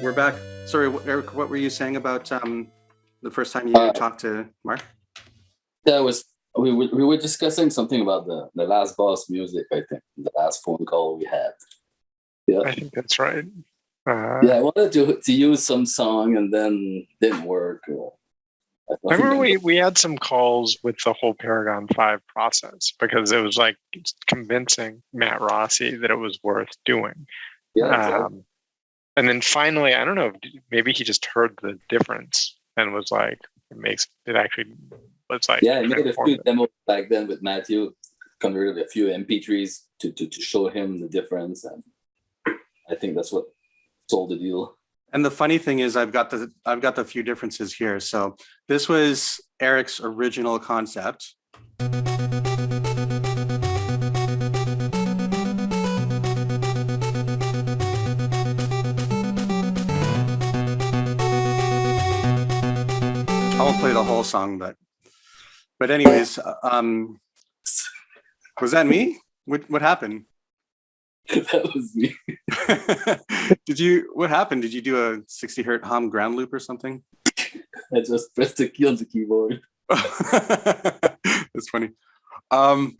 we're back. Sorry, Eric, what were you saying about the first time you talked to Mark? That was we were discussing something about the last boss music. I think the last phone call we had. Yeah, I think that's right. yeah. I wanted to use some song and then didn't work. I remember we had some calls with the whole Paragon 5 process because it was like convincing Matt Rossi that it was worth doing. Yeah, exactly. And then finally, I don't know, maybe he just heard the difference and was like, it actually was like. Yeah, I made a few demos back then with Matthew, converted a few MP3s to show him the difference, and I think that's what sold the deal. And the funny thing is, I've got the few differences here. So this was Eric's original concept. I won't play the whole song, but anyways, was that me? What happened? That was me. What happened? Did you do a 60 hertz hum ground loop or something? I just pressed the key on the keyboard. That's funny. And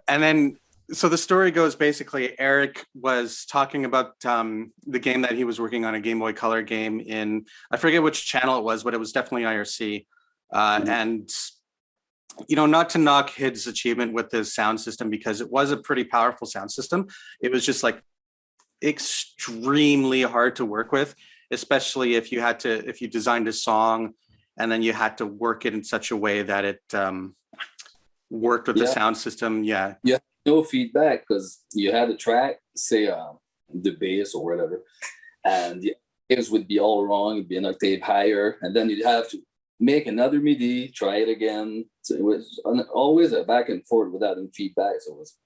then, so the story goes basically, Eric was talking about the game that he was working on, a Game Boy Color game in, I forget which channel it was, but it was definitely IRC. And not to knock his achievement with his sound system, because it was a pretty powerful sound system. It was just like extremely hard to work with, especially if you designed a song and then you had to work it in such a way that it worked with the sound system. Yeah. Yeah. No feedback, because you had a track, say the bass or whatever, and the octaves would be all wrong. It'd be an octave higher, and then you'd have to make another MIDI, try it again. So it was always a back and forth without any feedback. So it was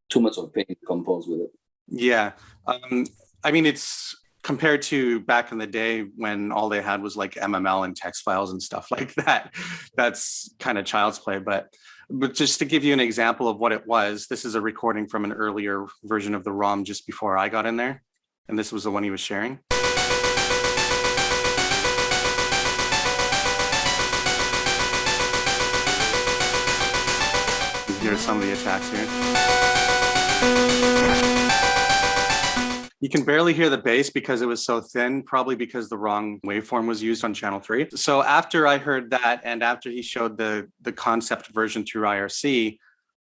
too much of a pain to compose with it. Yeah. I mean, it's compared to back in the day when all they had was like MML and text files and stuff like that. That's kind of child's play. But just to give you an example of what it was, this is a recording from an earlier version of the ROM just before I got in there. And this was the one he was sharing. Here's some of the attacks here. You can barely hear the bass because it was so thin, probably because the wrong waveform was used on channel 3. So after I heard that, and after he showed the concept version through IRC,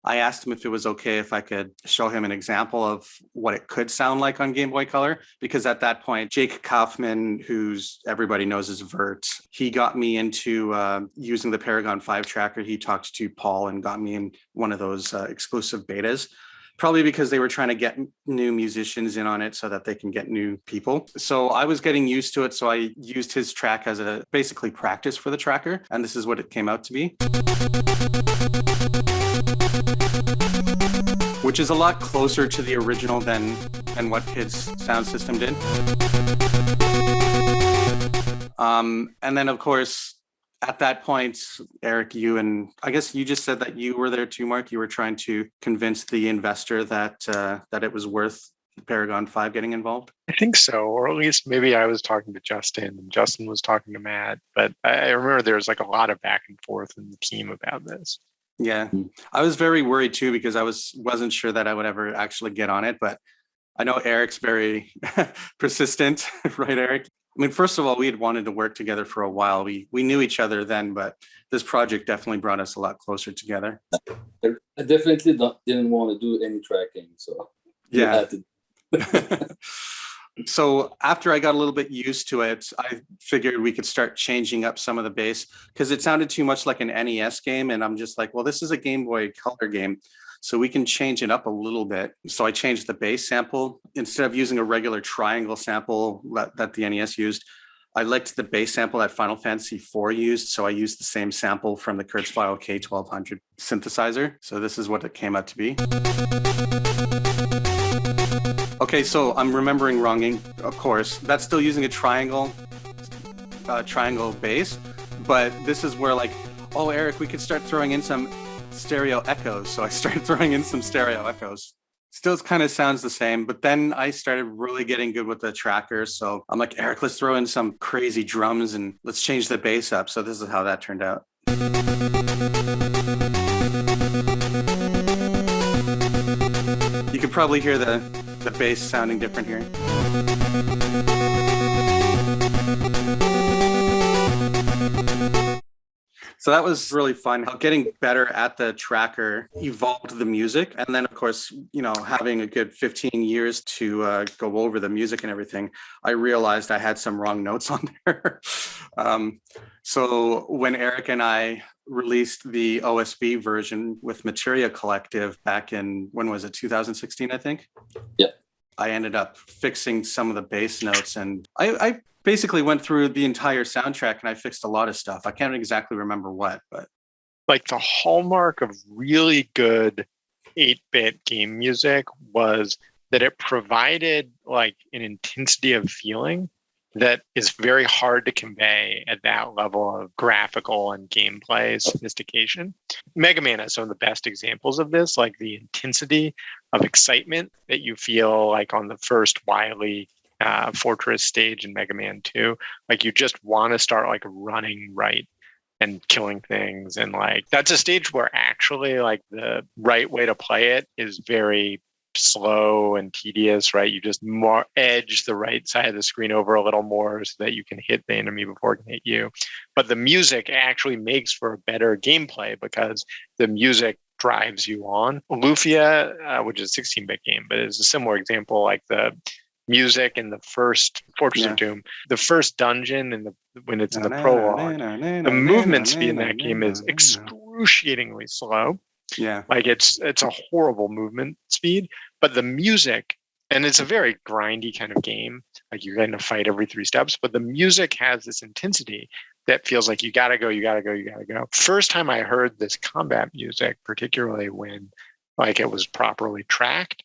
I asked him if it was okay if I could show him an example of what it could sound like on Game Boy Color, because at that point, Jake Kaufman, who's everybody knows as Vert, he got me into using the Paragon 5 tracker. He talked to Paul and got me in one of those exclusive betas. Probably because they were trying to get new musicians in on it so that they can get new people. So I was getting used to it. So I used his track as a basically practice for the tracker. And this is what it came out to be. Which is a lot closer to the original than what his sound system did. And then of course, at that point, Eric, you and I guess you just said that you were there too, Mark. You were trying to convince the investor that it was worth Paragon 5 getting involved. I think so, or at least maybe I was talking to Justin and Justin was talking to Matt. But I remember there was like a lot of back and forth in the team about this. Yeah, I was very worried too because I wasn't sure that I would ever actually get on it. But I know Eric's very persistent, right, Eric? I mean, first of all, we had wanted to work together for a while. We knew each other then, but this project definitely brought us a lot closer together. I definitely didn't want to do any tracking, so yeah. So after I got a little bit used to it, I figured we could start changing up some of the bass because it sounded too much like an NES game. And I'm just like, well, this is a Game Boy Color game, so we can change it up a little bit. So I changed the bass sample. Instead of using a regular triangle sample that the NES used, I liked the bass sample that Final Fantasy IV used. So I used the same sample from the Kurzweil K1200 synthesizer. So this is what it came out to be. Okay, so I'm remembering wrong, of course. That's still using a triangle bass, but this is where like, oh, Eric, we could start throwing in some stereo echoes. So I started throwing in some stereo echoes. Still kind of sounds the same, but then I started really getting good with the tracker. So I'm like, Eric, let's throw in some crazy drums and let's change the bass up. So this is how that turned out. You could probably hear the bass sounding different here. So that was really fun. How getting better at the tracker evolved the music. And then, of course, having a good 15 years to go over the music and everything, I realized I had some wrong notes on there. So when Eric and I released the OSB version with Materia Collective back in, when was it, 2016, I think? Yeah. I ended up fixing some of the bass notes, and I basically went through the entire soundtrack and I fixed a lot of stuff. I can't exactly remember what, but like the hallmark of really good 8-bit game music was that it provided like an intensity of feeling that is very hard to convey at that level of graphical and gameplay sophistication. Mega Man has some of the best examples of this, like the intensity of excitement that you feel like on the first Wily Fortress stage in Mega Man 2. Like you just want to start like running right and killing things. And like that's a stage where actually like the right way to play it is very slow and tedious, right? You just more edge the right side of the screen over a little more so that you can hit the enemy before it can hit you. But the music actually makes for better gameplay because the music drives you on. Lufia, which is a 16-bit game, but it's a similar example, like the music in the first Fortress of Doom, the first dungeon when it's in the prologue, the movement speed in that game is excruciatingly slow. Yeah. Like it's a horrible movement speed, but the music, and it's a very grindy kind of game. Like you're getting to fight every 3 steps, but the music has this intensity that feels like you gotta go, you gotta go, you gotta go. First time I heard this combat music, particularly when like it was properly tracked,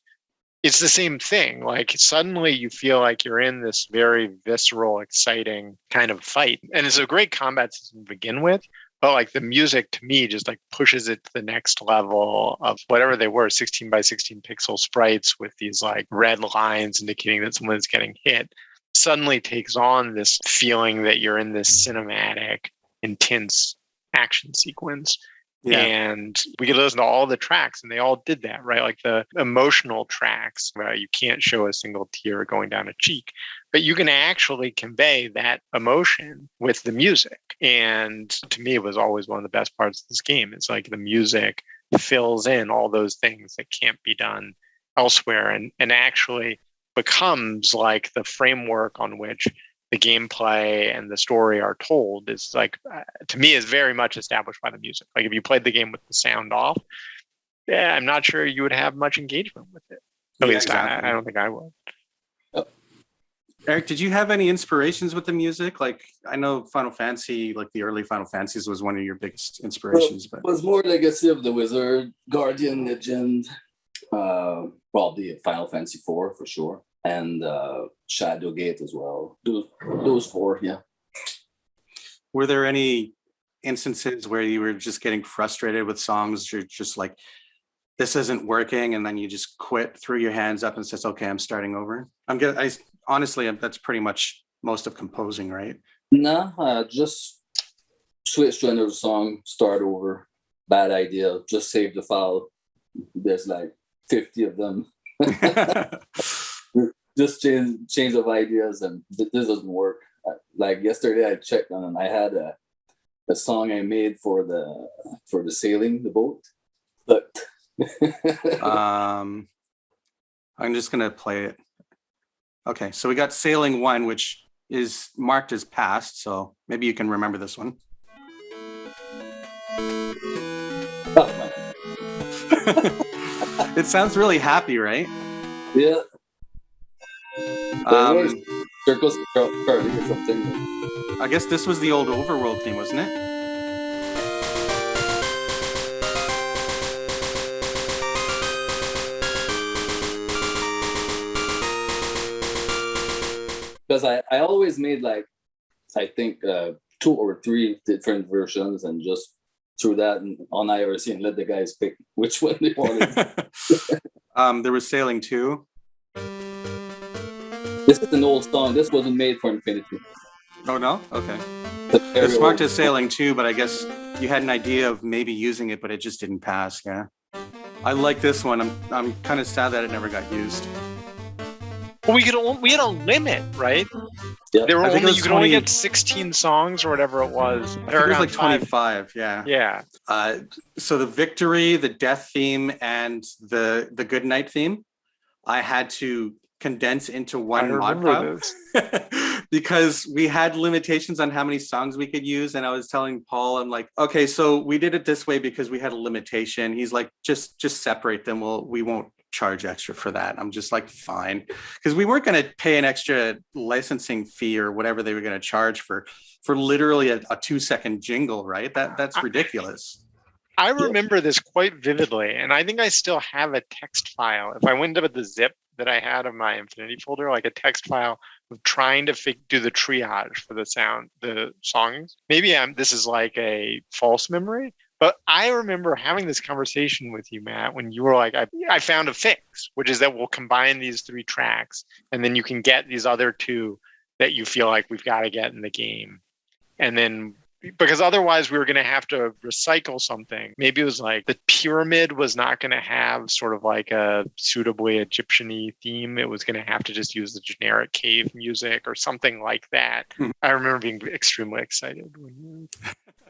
it's the same thing. Like suddenly you feel like you're in this very visceral, exciting kind of fight. And it's a great combat system to begin with. But like the music to me just like pushes it to the next level of whatever they were, 16 by 16 pixel sprites with these like red lines indicating that someone is getting hit, suddenly takes on this feeling that you're in this cinematic, intense action sequence. Yeah. And we could listen to all the tracks and they all did that, right? Like the emotional tracks, right? You can't show a single tear going down a cheek, but you can actually convey that emotion with the music. And to me, it was always one of the best parts of this game. It's like the music fills in all those things that can't be done elsewhere and actually becomes like the framework on which the gameplay and the story are told. Is like, to me, is very much established by the music. Like if you played the game with the sound off, I'm not sure you would have much engagement with it. At least exactly. I don't think I would. Eric, did you have any inspirations with the music? Like I know Final Fantasy, like the early Final Fantasies was one of your biggest inspirations. But it was more Legacy of the Wizard, Guardian Legend, probably Final Fantasy 4 for sure. And Shadowgate as well. Those 4, yeah. Were there any instances where you were just getting frustrated with songs? You're just like, this isn't working, and then you just quit, threw your hands up, and says, "Okay, I'm starting over." Honestly, that's pretty much most of composing, right? No, just switch to another song, start over. Bad idea. Just save the file. There's like 50 of them. Just change of ideas, and this doesn't work. Like yesterday, I checked on, and I had a song I made for the sailing the boat, but I'm just gonna play it. Okay, so we got Sailing 1, which is marked as past, so maybe you can remember this one. It sounds really happy, right? Yeah. Circles or something. I guess this was the old Overworld theme, wasn't it? Because I always made like, I think 2 or 3 different versions and just threw that on IRC and let the guys pick which one they wanted. There was Sailing 2. This is an old song. This wasn't made for Infinity. Oh, no? Okay. It's a very There's Smart old to song. Sailing 2, but I guess you had an idea of maybe using it, but it just didn't pass. Yeah. I like this one. I'm kind of sad that it never got used. Well, we had a limit, right? Yeah. There were I think it only was you could only 20 get 16 songs or whatever it was. I think it was Paragon like 5. 25. Yeah. Yeah. So the Victory, the Death theme, and the Good Night theme, I had to condense into I one mod remember file this. because we had limitations on how many songs we could use. And I was telling Paul, I'm like, okay, so we did it this way because we had a limitation. He's like, just separate them. We won't charge extra for that. I'm just like, fine, because we weren't going to pay an extra licensing fee or whatever they were going to charge for literally a 2-second jingle, right? That's ridiculous. I remember this quite vividly, and I think I still have a text file. If I went up at the zip that I had of my Infinity folder, like a text file of trying to do the triage for the songs. Maybe this is like a false memory, but I remember having this conversation with you, Matt, when you were like, I found a fix, which is that we'll combine these 3 tracks, and then you can get these other 2 that you feel like we've got to get in the game. And then because otherwise we were going to have to recycle something. Maybe it was like the pyramid was not going to have sort of like a suitably Egyptian-y theme. It was going to have to just use the generic cave music or something like that. I remember being extremely excited when you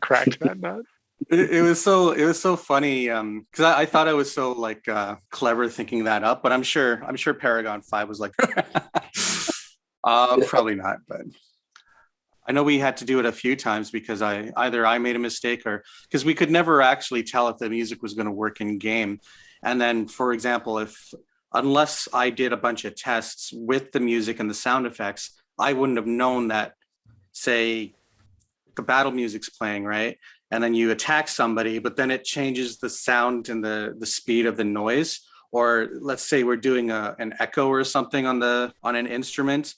cracked that nut. It was so funny because I thought I was so like clever thinking that up, but I'm sure Paragon 5 was like probably not, but I know we had to do it a few times because I made a mistake or because we could never actually tell if the music was going to work in game. And then, for example, unless I did a bunch of tests with the music and the sound effects, I wouldn't have known that, say, the battle music's playing, right? And then you attack somebody, but then it changes the sound and the speed of the noise. Or let's say we're doing an echo or something on an instrument.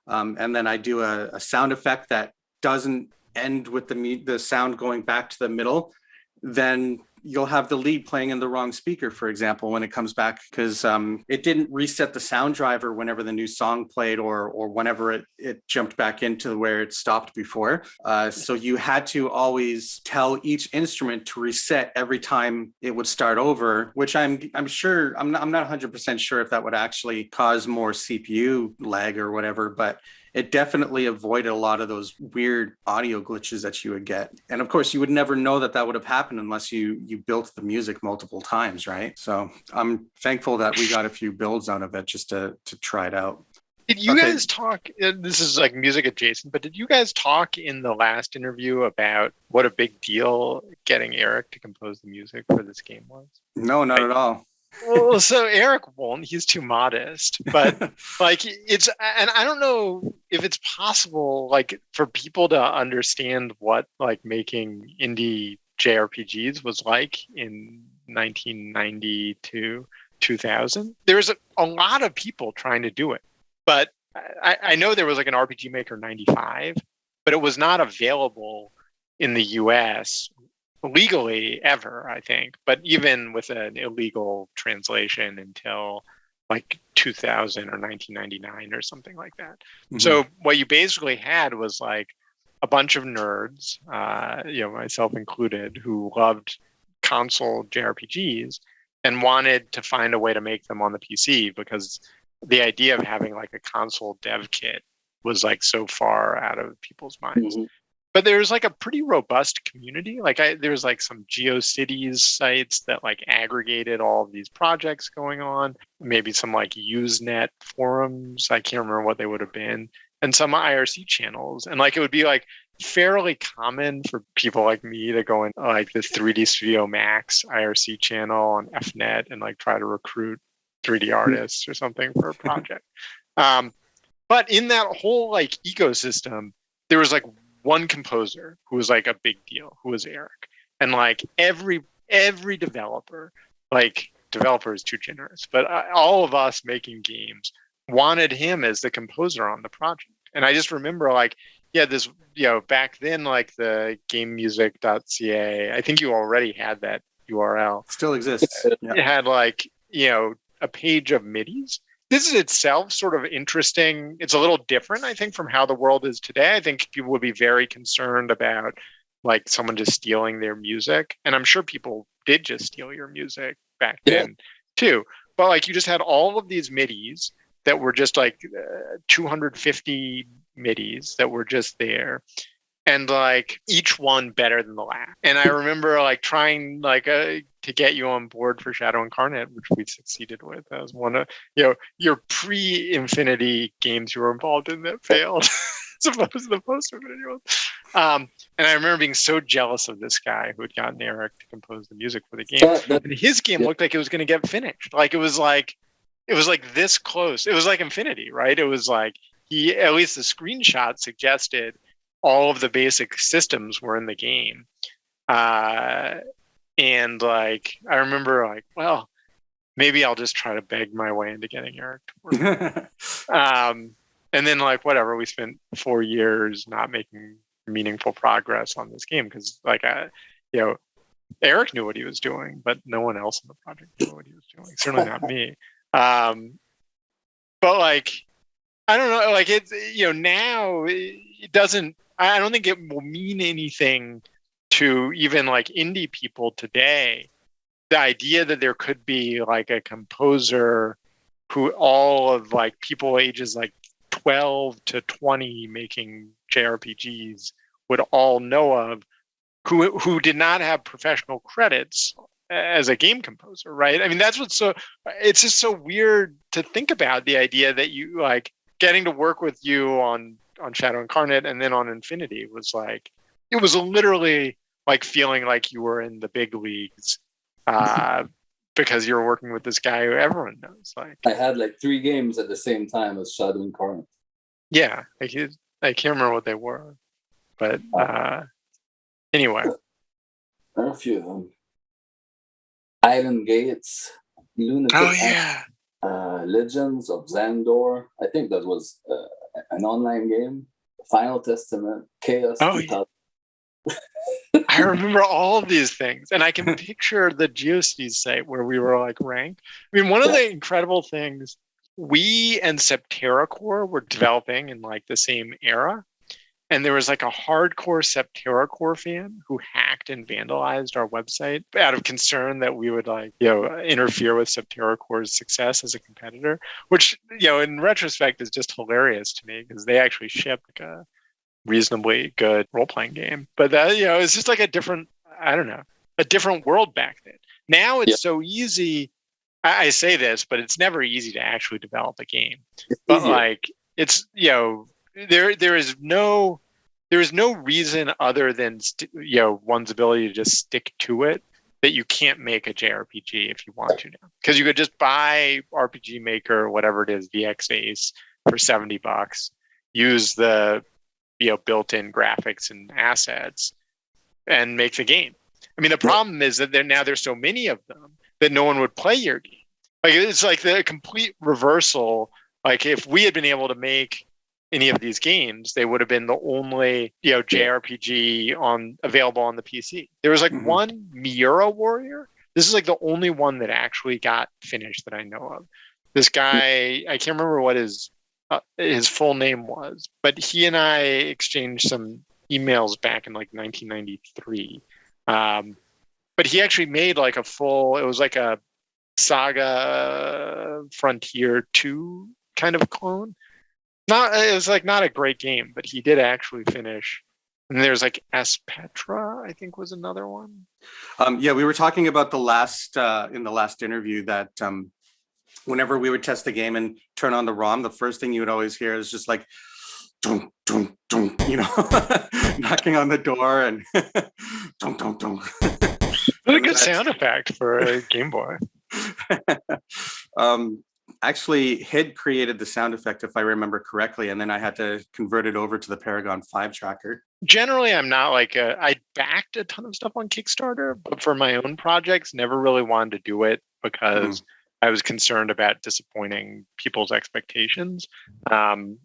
And then I do a sound effect that doesn't end with the sound going back to the middle, then you'll have the lead playing in the wrong speaker, for example, when it comes back, because it didn't reset the sound driver whenever the new song played or whenever it jumped back into where it stopped before. So you had to always tell each instrument to reset every time it would start over, which I'm sure, I'm not 100% sure if that would actually cause more CPU lag or whatever, but it definitely avoided a lot of those weird audio glitches that you would get. And of course, you would never know that would have happened unless you built the music multiple times, right? So I'm thankful that we got a few builds out of it just to try it out. Did you guys talk, this is like music adjacent, but did you guys talk in the last interview about what a big deal getting Eric to compose the music for this game was? No, not at all. Well, so Eric won't. He's too modest. But like it's, and I don't know if it's possible, like for people to understand what like making indie JRPGs was like in 1992, 2000. There's a lot of people trying to do it, but I know there was like an RPG Maker 95, but it was not available in the US legally ever, I think, but even with an illegal translation until like 2000 or 1999 or something like that. Mm-hmm. So what you basically had was like a bunch of nerds, myself included, who loved console JRPGs and wanted to find a way to make them on the PC because the idea of having like a console dev kit was like so far out of people's minds. Mm-hmm. But there's like a pretty robust community. Like there's like some GeoCities sites that like aggregated all of these projects going on. Maybe some like Usenet forums. I can't remember what they would have been. And some IRC channels. And like it would be like fairly common for people like me to go in like the 3D Studio Max IRC channel on FNet and like try to recruit 3D artists or something for a project. But in that whole like ecosystem, there was like one composer who was like a big deal, who was Eric. And like every developer, like developer is too generous, but all of us making games wanted him as the composer on the project. And I just remember like, yeah, this, back then, like the gamemusic.ca, I think you already had that URL. Still exists. It had like, a page of MIDIs. This is itself sort of interesting. It's a little different, I think, from how the world is today. I think people would be very concerned about like someone just stealing their music. And I'm sure people did just steal your music back then too. But like you just had all of these MIDIs that were just like 250 MIDIs that were just there. And like each one better than the last. And I remember like trying like to get you on board for Shadow Incarnate, which we succeeded with. That was one of your pre-Infinity games you were involved in that failed, as opposed to the post-Infinity ones. And I remember being so jealous of this guy who had gotten Eric to compose the music for the game. And his game looked like it was going to get finished. Like it was like this close. It was like Infinity, right? It was like at least the screenshot suggested all of the basic systems were in the game. And like, I remember like, well, maybe I'll just try to beg my way into getting Eric to work. And then like, whatever, we spent 4 years not making meaningful progress on this game. Cause like, Eric knew what he was doing, but no one else in the project knew what he was doing. Certainly not me. But like, I don't know, like it's, now it doesn't, I don't think it will mean anything to even like indie people today. The idea that there could be like a composer who all of like people ages like 12 to 20 making JRPGs would all know of, who did not have professional credits as a game composer, right? I mean, that's what's it's just so weird to think about, the idea that you like getting to work with you on Shadow Incarnate and then on Infinity was like, it was literally like feeling like you were in the big leagues because you're working with this guy who everyone knows. Like I had like 3 games at the same time as Shadow Incarnate. Yeah, I can't remember what they were, but anyway. There are a few of them. Iron Gates, Lunatic. Oh yeah. Legends of Xandor. I think that was an online game. Final Testament, Chaos. Oh, yeah. I remember all of these things, and I can picture the GeoCities site where we were like ranked. I mean, one of the incredible things, we and Septerra Core were developing in like the same era, and there was like a hardcore Septerra Core fan who hacked and vandalized our website out of concern that we would like, interfere with Septerra Core's success as a competitor, which, in retrospect is just hilarious to me because they actually shipped like a reasonably good role-playing game. But that, it's just like a different world back then. Now it's so easy. I say this, but it's never easy to actually develop a game. But like, it's, there is no reason other than one's ability to just stick to it that you can't make a JRPG if you want to now, because you could just buy RPG Maker or whatever it is, VX Ace, for $70, use the built-in graphics and assets and make the game. I mean, the problem is that there's so many of them that no one would play your game. Like it's like the complete reversal. Like if we had been able to make any of these games, they would have been the only JRPG available on the PC. There was like one Miura Warrior. This is like the only one that actually got finished that I know of. This guy, I can't remember what his full name was, but he and I exchanged some emails back in like 1993. But he actually made like it was like a Saga Frontier 2 kind of clone. It was like not a great game, but he did actually finish. And there's like Espetra, I think, was another one. We were talking about in the last interview that whenever we would test the game and turn on the ROM, the first thing you would always hear is just like, dunk, dunk, dunk, knocking on the door and dunk, dunk, dunk. What a good sound effect for a Game Boy. Actually, HID created the sound effect, if I remember correctly, and then I had to convert it over to the Paragon 5 tracker. Generally, I'm not like I backed a ton of stuff on Kickstarter, but for my own projects, never really wanted to do it because I was concerned about disappointing people's expectations. And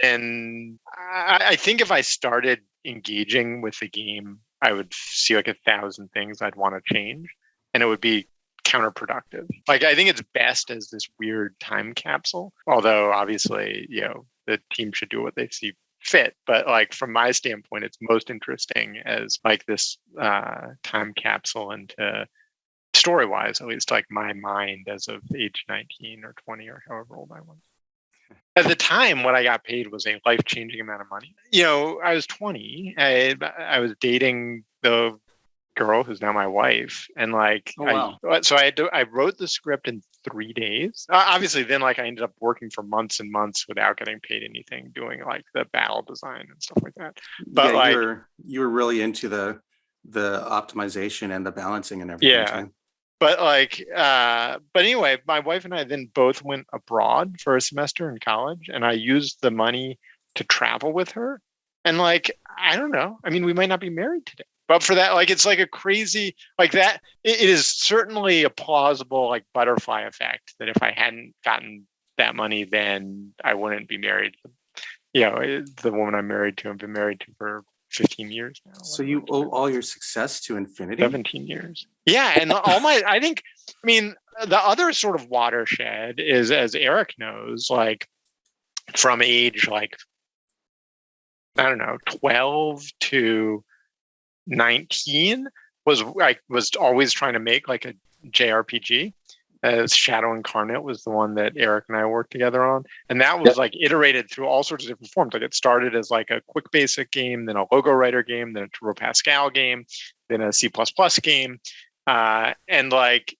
then I think if I started engaging with the game, I would see like 1,000 things I'd want to change, and it would be counterproductive. Like, I think it's best as this weird time capsule, although obviously, the team should do what they see fit. But like, from my standpoint, it's most interesting as like this time capsule into, story wise, at least, like my mind as of age 19 or 20 or however old I was. At the time, what I got paid was a life-changing amount of money. I was 20. I was dating the girl who's now my wife, and like, Oh, wow. I wrote the script in 3 days. Obviously, then like I ended up working for months and months without getting paid anything, doing like the battle design and stuff like that. But yeah, like, you were really into the optimization and the balancing and everything. yeah. Too. But like, but anyway, my wife and I then both went abroad for a semester in college, and I used the money to travel with her. And like, I don't know. I mean, we might not be married today, but for that, like, it's like a crazy, like that. It is certainly a plausible like butterfly effect that if I hadn't gotten that money, then I wouldn't be married. The woman I'm married to, I've been married to for 15 years now. So you owe all your success to Infinity? 17 years. Yeah. And I mean, the other sort of watershed is, as Eric knows, like from age, like, I don't know, 12 to 19 was always trying to make like a JRPG. Shadow Incarnate was the one that Eric and I worked together on. And that was like iterated through all sorts of different forms. Like, it started as like a quick basic game, then a logo writer game, then a Turbo Pascal game, then a C++ game. And like,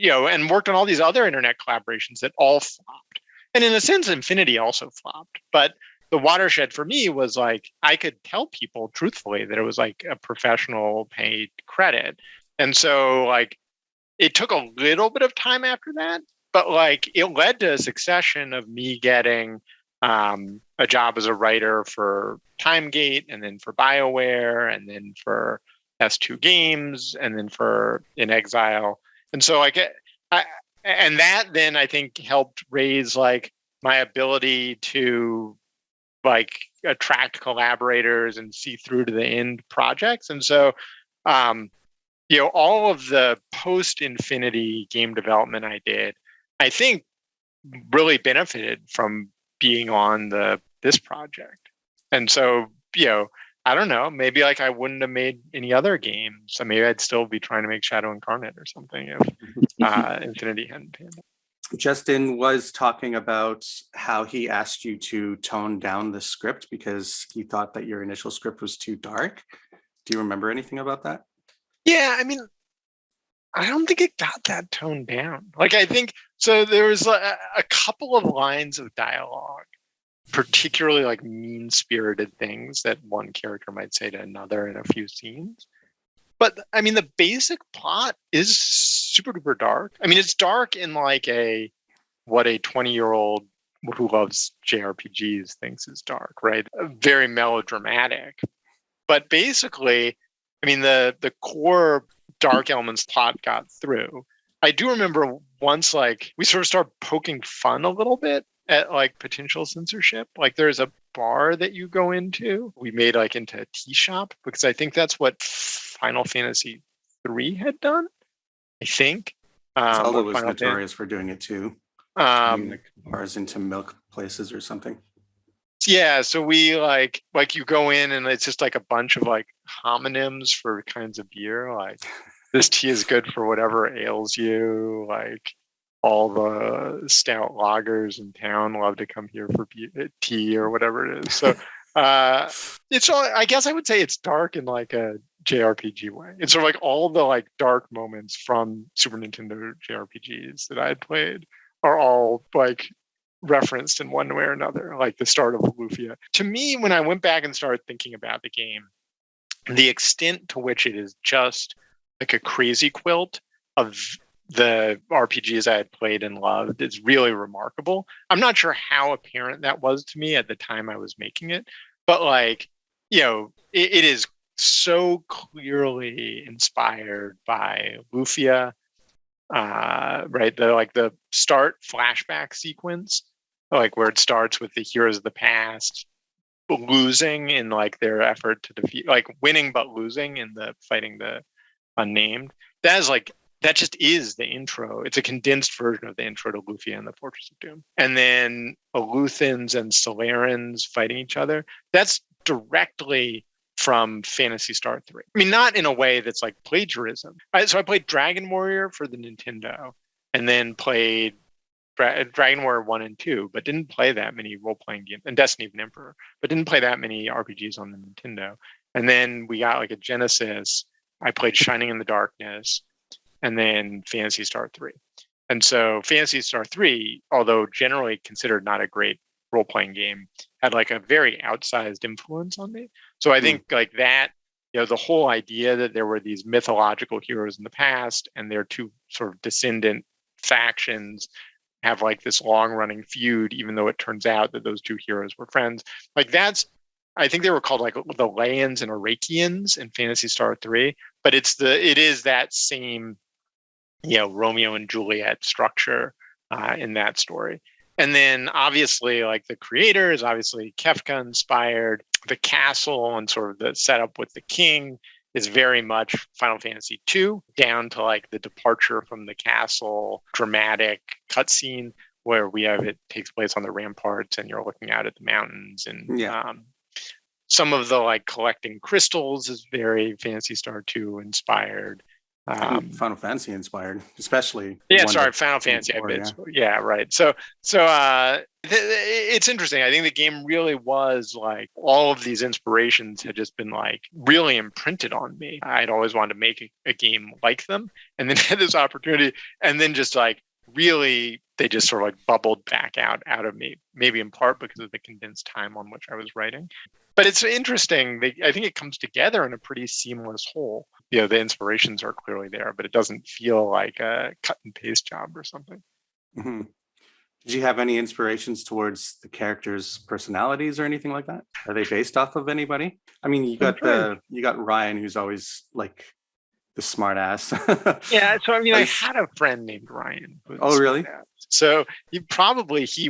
and worked on all these other internet collaborations that all flopped. And in a sense, Infinity also flopped. But the watershed for me was like, I could tell people truthfully that it was like a professional paid credit. And so like, it took a little bit of time after that, but like, it led to a succession of me getting a job as a writer for Timegate, and then for BioWare, and then for S2 Games, and then for In Exile. And so and that then I think helped raise like my ability to like attract collaborators and see through to the end projects. And so, all of the post-Infinity game development I did, I think really benefited from being on this project. And so, I don't know, maybe like I wouldn't have made any other games. So maybe I'd still be trying to make Shadow Incarnate or something if Infinity hadn't panned out. Justin was talking about how he asked you to tone down the script because he thought that your initial script was too dark. Do you remember anything about that? Yeah, I mean, I don't think it got that toned down. Like, I think, so there was a couple of lines of dialogue, particularly like mean-spirited things that one character might say to another in a few scenes. But I mean, the basic plot is super duper dark. I mean, it's dark in like what a 20-year-old who loves JRPGs thinks is dark, right? Very melodramatic. But basically, I mean, the core dark elements plot got through. I do remember once, like, we sort of started poking fun a little bit at like potential censorship. Like, there's a bar that you go into. We made like into a tea shop because I think that's what Final Fantasy III had done. I think. Zelda was notorious for doing it too. Like bars into milk places or something. Yeah, so we like you go in and it's just like a bunch of like homonyms for kinds of beer. Like, this tea is good for whatever ails you. Like, all the stout lagers in town love to come here for tea or whatever it is. So it's all, I guess I would say it's dark in like a JRPG way. It's sort of like all the like dark moments from Super Nintendo JRPGs that I had played are all like referenced in one way or another, like the start of Lufia. To me, when I went back and started thinking about the game, the extent to which it is just like a crazy quilt of the RPGs I had played and loved is really remarkable. I'm not sure how apparent that was to me at the time I was making it, but like, it is so clearly inspired by Lufia, right? The start flashback sequence, like where it starts with the heroes of the past losing in like their effort to defeat, like winning but losing in the fighting the unnamed. That is like that just is the intro. It's a condensed version of the intro to Lufia and the Fortress of Doom. And then Eluthans and Solarans fighting each other. That's directly from Phantasy Star 3. I mean, not in a way that's like plagiarism. So I played Dragon Warrior for the Nintendo, and then played Dragon Warrior 1 and 2, but didn't play that many role-playing games, and Destiny of an Emperor, but didn't play that many RPGs on the Nintendo. And then we got like a Genesis. I played Shining in the Darkness, and then Phantasy Star 3. And so Phantasy Star 3, although generally considered not a great role-playing game, had like a very outsized influence on me. So I think like that, the whole idea that there were these mythological heroes in the past and their two sort of descendant factions have like this long-running feud, even though it turns out that those two heroes were friends. Like that's, I think they were called like the Layans and Arakians in Phantasy Star 3, but it is that same, Romeo and Juliet structure in that story. And then obviously like the creator is obviously Kefka inspired. The castle and sort of the setup with the king is very much Final Fantasy II, down to like the departure from the castle dramatic cutscene where it takes place on the ramparts and you're looking out at the mountains. And some of the like collecting crystals is very Phantasy Star 2 inspired. Final Fantasy inspired, especially. Final Fantasy. Right. So it's interesting. I think the game really was like all of these inspirations had just been like really imprinted on me. I'd always wanted to make a game like them, and then had this opportunity, and then just like really they just sort of like bubbled back out of me, maybe in part because of the condensed time on which I was writing. But it's interesting. I think it comes together in a pretty seamless whole. The inspirations are clearly there, but it doesn't feel like a cut and paste job or something. Mm-hmm. Did you have any inspirations towards the characters' personalities or anything like that? Are they based off of anybody? I mean, you got Ryan, who's always like the smart ass. Yeah. So I mean, I had a friend named Ryan. Oh, really? So he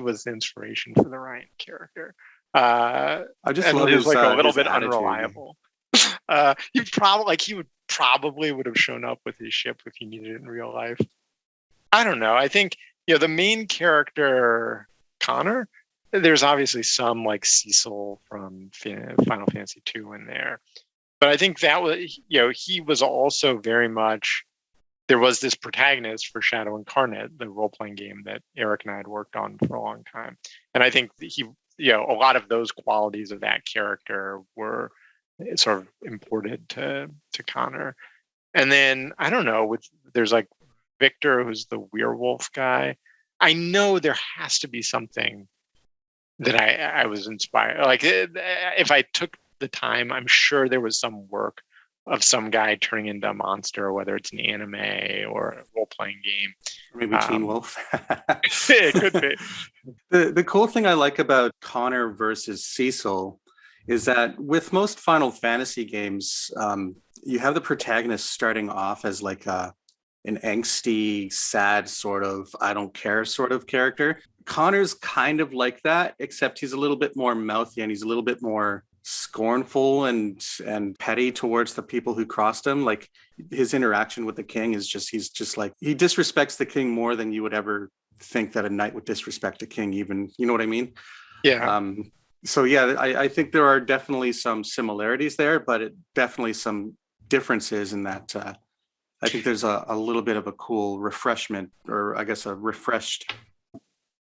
was the inspiration for the Ryan character. I just love his, like a little bit attitude. Unreliable. He would have shown up with his ship if he needed it in real life. I don't know. I think the main character Connor. There's obviously some like Cecil from Final Fantasy II in there, but I think that was he was also very much. There was this protagonist for Shadow Incarnate, the role-playing game that Eric and I had worked on for a long time, and I think a lot of those qualities of that character were sort of imported to Connor. And then I don't know, there's like Victor, who's the werewolf guy. I know there has to be something that I was inspired. Like if I took the time, I'm sure there was some work of some guy turning into a monster, whether it's an anime or a role-playing game. Or maybe Teen Wolf. It could be. The cool thing I like about Connor versus Cecil is that with most Final Fantasy games, you have the protagonist starting off as like an angsty, sad sort of, I don't care sort of character. Connor's kind of like that, except he's a little bit more mouthy and he's a little bit more scornful and petty towards the people who crossed him. Like his interaction with the king is he's just like, he disrespects the king more than you would ever think that a knight would disrespect a king, even, you know what I mean? Yeah. So yeah, I think there are definitely some similarities there, but definitely some differences in that. I think there's a little bit of a cool refreshment, or I guess a refreshed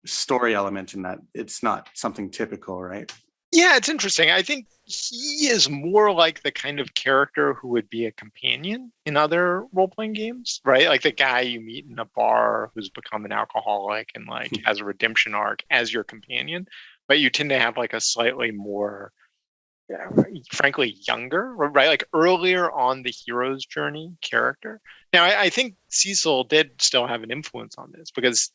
story element in that. It's not something typical, right? Yeah, it's interesting. I think he is more like the kind of character who would be a companion in other role-playing games, right? Like the guy you meet in a bar who's become an alcoholic and like has a redemption arc as your companion, but you tend to have like a slightly more, frankly, younger, right? Like earlier on the hero's journey character. Now, I think Cecil did still have an influence on this because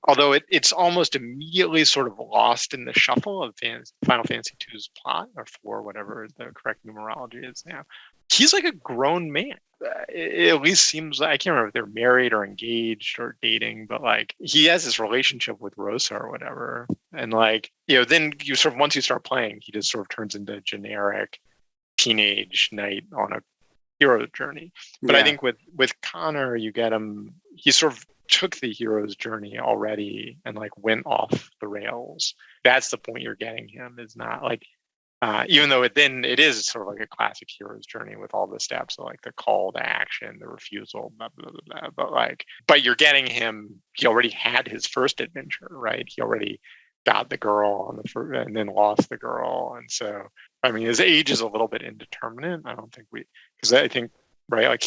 although it's almost immediately sort of lost in the shuffle of Final Fantasy II's plot, or 4, whatever the correct numerology is now, he's like a grown man. It at least seems like, I can't remember if they're married or engaged or dating, but like he has this relationship with Rosa or whatever. And like, then you sort of, once you start playing, he just sort of turns into a generic teenage knight on a hero's journey. But I Yeah. think with Connor, you get him. He sort of took the hero's journey already and like went off the rails. That's the point you're getting him. Is not like even though it is sort of like a classic hero's journey with all the steps, so like the call to action, the refusal, blah blah blah blah. But you're getting him. He already had his first adventure, right? He already got the girl on the first, and then lost the girl, and so I mean, his age is a little bit indeterminate. I don't think because I think right, like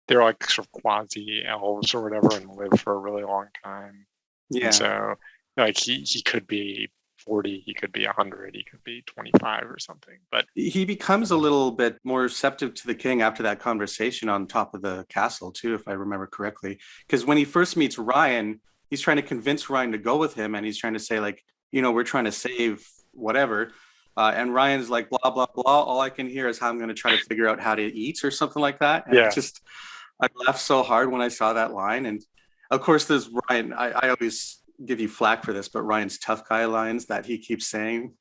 they're like sort of quasi elves or whatever, and live for a really long time. Yeah. And so like he could be 40, he could be 100, he could be 25 or something. But he becomes a little bit more receptive to the king after that conversation on top of the castle too, if I remember correctly. Because when he first meets Ryan, he's trying to convince Ryan to go with him, and he's trying to say like, we're trying to save whatever. And Ryan's like, blah, blah, blah. All I can hear is how I'm going to try to figure out how to eat or something like that. And I laughed so hard when I saw that line. And of course, there's Ryan. I always give you flack for this, but Ryan's tough guy lines that he keeps saying.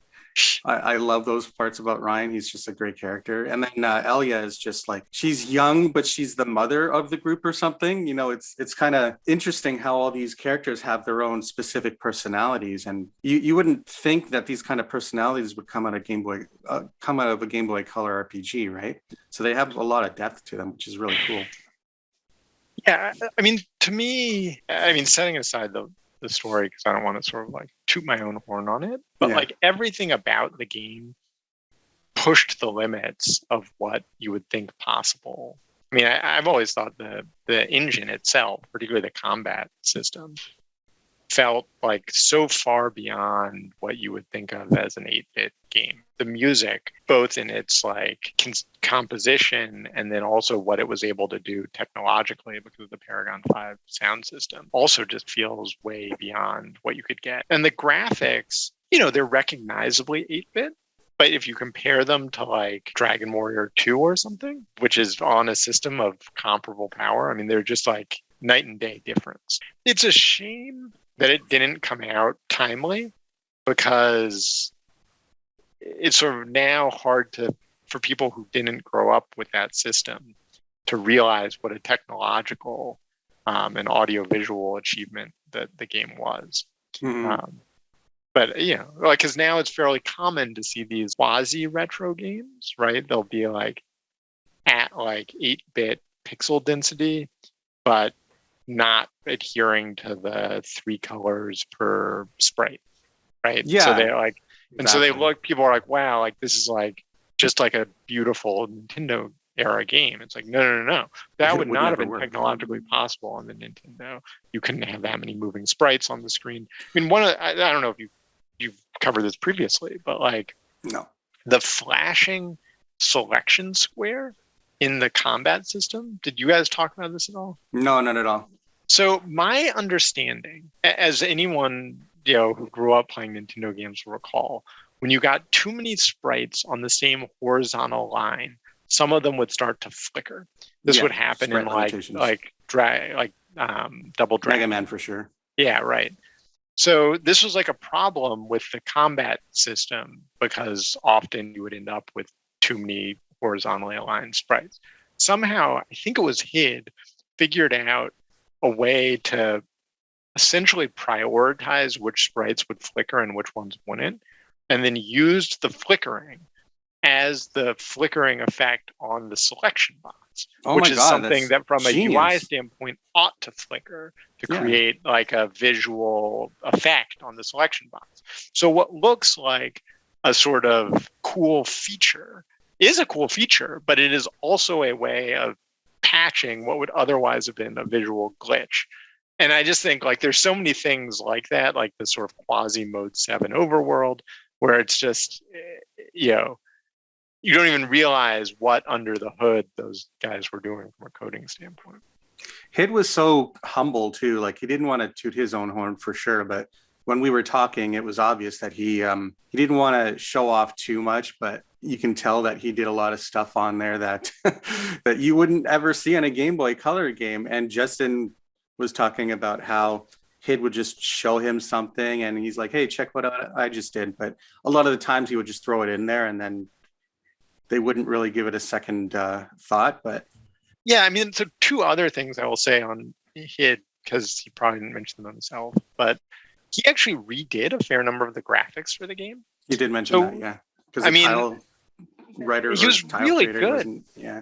I love those parts about Ryan. He's just a great character. And then Elia is just like, she's young, but she's the mother of the group or something. It's kind of interesting how all these characters have their own specific personalities. And you wouldn't think that these kind of personalities would come out of a Game Boy Color RPG, right? So they have a lot of depth to them, which is really cool. Yeah, I mean, to me, setting aside the story, because I don't want to sort of like toot my own horn on it, but like everything about the game pushed the limits of what you would think possible. I mean, I've always thought the engine itself, particularly the combat system, felt like so far beyond what you would think of as an 8-bit game. The music, both in its like composition and then also what it was able to do technologically because of the Paragon 5 sound system, also just feels way beyond what you could get. And the graphics, they're recognizably 8-bit. But if you compare them to like Dragon Warrior 2 or something, which is on a system of comparable power, I mean, they're just like night and day difference. It's a shame that it didn't come out timely, because it's sort of now hard for people who didn't grow up with that system to realize what a technological and audiovisual achievement that the game was. Mm-hmm. But because now it's fairly common to see these quasi retro games, right? They'll be like at like 8-bit pixel density, but not adhering to the 3 colors per sprite, right? Yeah. So they're like, and so people are like, wow, like this is like just like a beautiful Nintendo era game. It's like, no. That would not have been technologically possible on the Nintendo. You couldn't have that many moving sprites on the screen. I mean, I don't know if you've covered this previously, but like the flashing selection square in the combat system. Did you guys talk about this at all? No, not at all. So my understanding, as anyone who grew up playing Nintendo games will recall, when you got too many sprites on the same horizontal line, some of them would start to flicker. This would happen in Double Dragon. Mega Man for sure. Yeah, right. So this was like a problem with the combat system, because often you would end up with too many horizontally aligned sprites. Somehow, I think it was figured out a way to essentially prioritize which sprites would flicker and which ones wouldn't, and then used the flickering as the flickering effect on the selection box, which is something that from a UI standpoint ought to flicker to create like a visual effect on the selection box. So what looks like a sort of cool feature is a cool feature, but it is also a way of patching what would otherwise have been a visual glitch. And I just think like there's so many things like that, like the sort of quasi mode 7 overworld, where it's just, you don't even realize what under the hood those guys were doing from a coding standpoint. Hid was so humble too. Like he didn't want to toot his own horn for sure, but when we were talking, it was obvious that he didn't want to show off too much, but you can tell that he did a lot of stuff on there that that you wouldn't ever see in a Game Boy Color game. And Justin was talking about how Hid would just show him something and he's like, hey, check what I just did. But a lot of the times he would just throw it in there and then they wouldn't really give it a second thought. But Yeah, I mean, so two other things I will say on Hid, because he probably didn't mention them himself, but he actually redid a fair number of the graphics for the game. he did mention So, that, yeah, because I the mean, tile writer he or was tile really creator good. wasn't, yeah.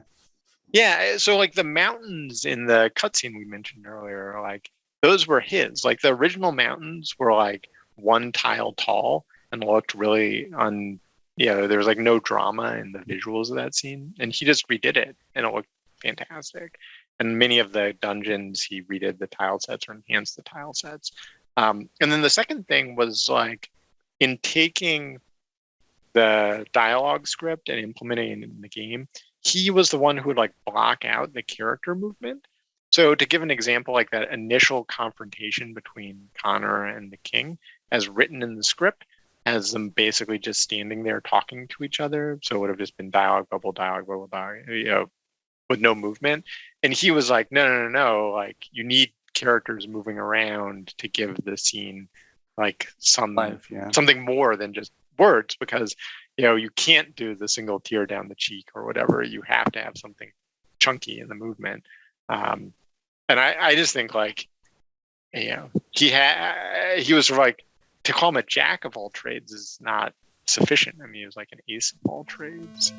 Yeah, so like the mountains in the cutscene we mentioned earlier, like those were his. Like the original mountains were like one tile tall and looked really there was like no drama in the visuals of that scene. And he just redid it and it looked fantastic. And many of the dungeons he redid the tile sets or enhanced the tile sets. And then the second thing was like in taking the dialogue script and implementing it in the game, he was the one who would like block out the character movement. So to give an example, like that initial confrontation between Connor and the king, as written in the script, has them basically just standing there talking to each other. So it would have just been dialogue, bubble, with no movement. And he was like, no, like you need characters moving around to give the scene like something more than just words, because you can't do the single tear down the cheek or whatever. You have to have something chunky in the movement. And I just think like, he was sort of like, to call him a jack of all trades is not sufficient. I mean, he was like an ace of all trades.